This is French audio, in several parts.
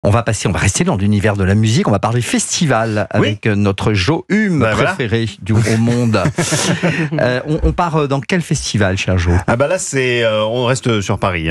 On va rester dans l'univers de la musique. On va parler festival avec notre Jo Hume préféré au monde. On part dans quel festival, cher Jo? Là, on reste sur Paris,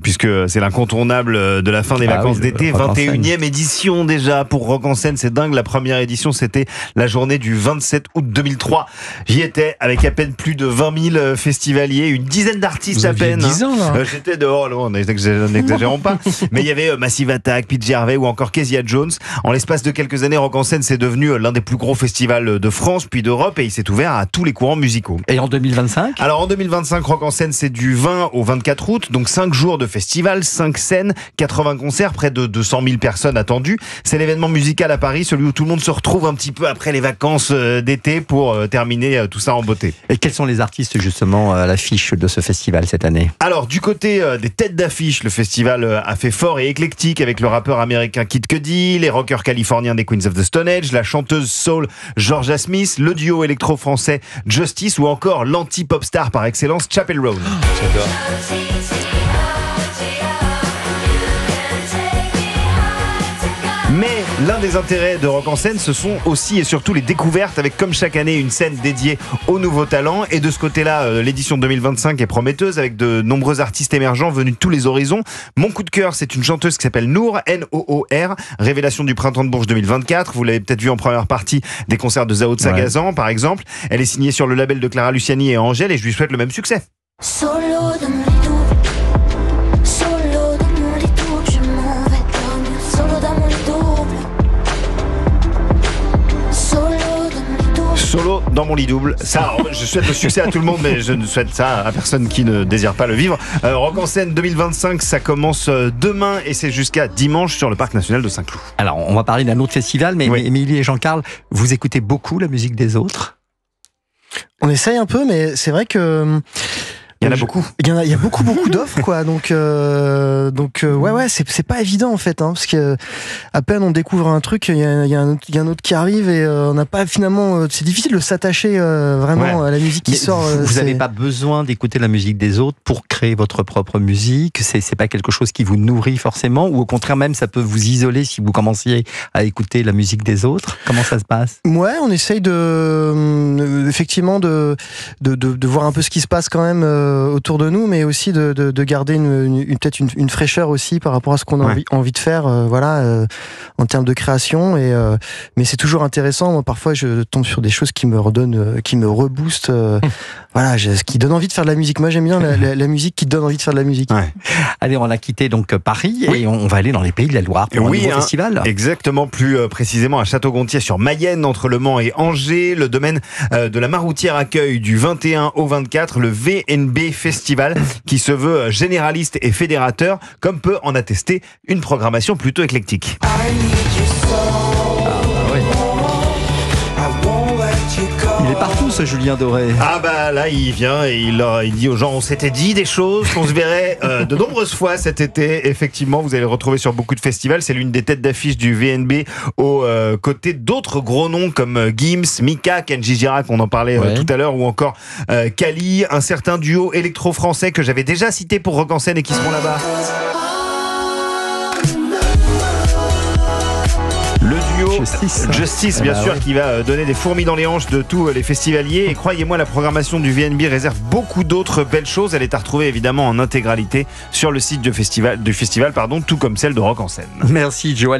puisque c'est l'incontournable de la fin des vacances d'été. 21e édition déjà pour Rock en Scène. C'est dingue. La première édition, c'était la journée du 27 août 2003. J'y étais avec à peine plus de 20 000 festivaliers, une dizaine d'artistes à peine. 10 ans, là. J'étais dehors, n'exagérons pas. Mais il y avait Massive Attack, PJ Harvey ou encore Kezia Jones. En l'espace de quelques années, Rock en Scène c'est devenu l'un des plus gros festivals de France puis d'Europe et il s'est ouvert à tous les courants musicaux. Et en 2025 ? Alors en 2025, Rock en Scène c'est du 20 au 24 août, donc 5 jours de festival, 5 scènes, 80 concerts, près de 200 000 personnes attendues. C'est l'événement musical à Paris, celui où tout le monde se retrouve un petit peu après les vacances d'été pour terminer tout ça en beauté. Et quels sont les artistes justement à l'affiche de ce festival cette année ? Alors du côté des têtes d'affiche, le festival a fait fort et éclectique avec le rappeur américain Kid Cudi, les rockers californiens des Queens of the Stone Age, la chanteuse soul Georgia Smith, le duo électro-français Justice ou encore l'anti-pop star par excellence Chappell Roan. J'adore. Mais l'un des intérêts de Rock en Scène, ce sont aussi et surtout les découvertes avec comme chaque année une scène dédiée aux nouveaux talents. Et de ce côté-là, l'édition 2025 est prometteuse avec de nombreux artistes émergents venus de tous les horizons. Mon coup de cœur, c'est une chanteuse qui s'appelle Noor, N-O-O-R, révélation du Printemps de Bourges 2024. Vous l'avez peut-être vu en première partie des concerts de Zao de Sagazan, par exemple. Elle est signée sur le label de Clara Luciani et Angèle et je lui souhaite le même succès. Solo dans mon lit double. Ça, je souhaite le succès à tout le monde, mais je ne souhaite ça à personne qui ne désire pas le vivre. Rock en Scène 2025, ça commence demain et c'est jusqu'à dimanche sur le Parc National de Saint-Cloud. Alors, on va parler d'un autre festival, mais Émilie et Jean-Carl, vous écoutez beaucoup la musique des autres ? On essaye un peu, mais c'est vrai que... Il y en a beaucoup. Il y a beaucoup d'offres, quoi. Donc, c'est pas évident en fait, parce que à peine on découvre un truc, il y a un autre qui arrive et on n'a pas finalement. C'est difficile de s'attacher vraiment à la musique qui sort. Vous n'avez pas besoin d'écouter la musique des autres pour créer votre propre musique. C'est pas quelque chose qui vous nourrit forcément, ou au contraire même ça peut vous isoler si vous commenciez à écouter la musique des autres. Comment ça se passe ? Ouais, on essaye effectivement de voir un peu ce qui se passe quand même. Autour de nous, mais aussi de garder peut-être une fraîcheur aussi par rapport à ce qu'on a envie de faire, en termes de création. Mais c'est toujours intéressant. Moi, parfois, je tombe sur des choses qui me redonnent, qui me reboostent. Ce qui donne envie de faire de la musique. Moi, j'aime bien la musique qui donne envie de faire de la musique. Ouais. Allez, on a quitté donc Paris et on va aller dans les Pays de la Loire pour un nouveau festival. Exactement, plus précisément à Château-Gontier sur Mayenne, entre Le Mans et Angers. Le domaine de la Maroutière accueille du 21 au 24 le VNB Festival qui se veut généraliste et fédérateur, comme peut en attester une programmation plutôt éclectique. Il est partout ce Julien Doré. Là il vient et il dit aux gens on s'était dit des choses, qu'on se verrait de nombreuses fois cet été. Effectivement, vous allez le retrouver sur beaucoup de festivals. C'est l'une des têtes d'affiche du VNB aux côtés d'autres gros noms comme Gims, Mika, Kenji Girac, on en parlait tout à l'heure, ou encore Kali, un certain duo électro-français que j'avais déjà cité pour Rock en Scène et qui seront là-bas. Le duo Justice, bien sûr, qui va donner des fourmis dans les hanches de tous les festivaliers. Et croyez-moi, la programmation du VNB réserve beaucoup d'autres belles choses. Elle est à retrouver évidemment en intégralité sur le site du festival, tout comme celle de Rock en Scène. Merci, Jo.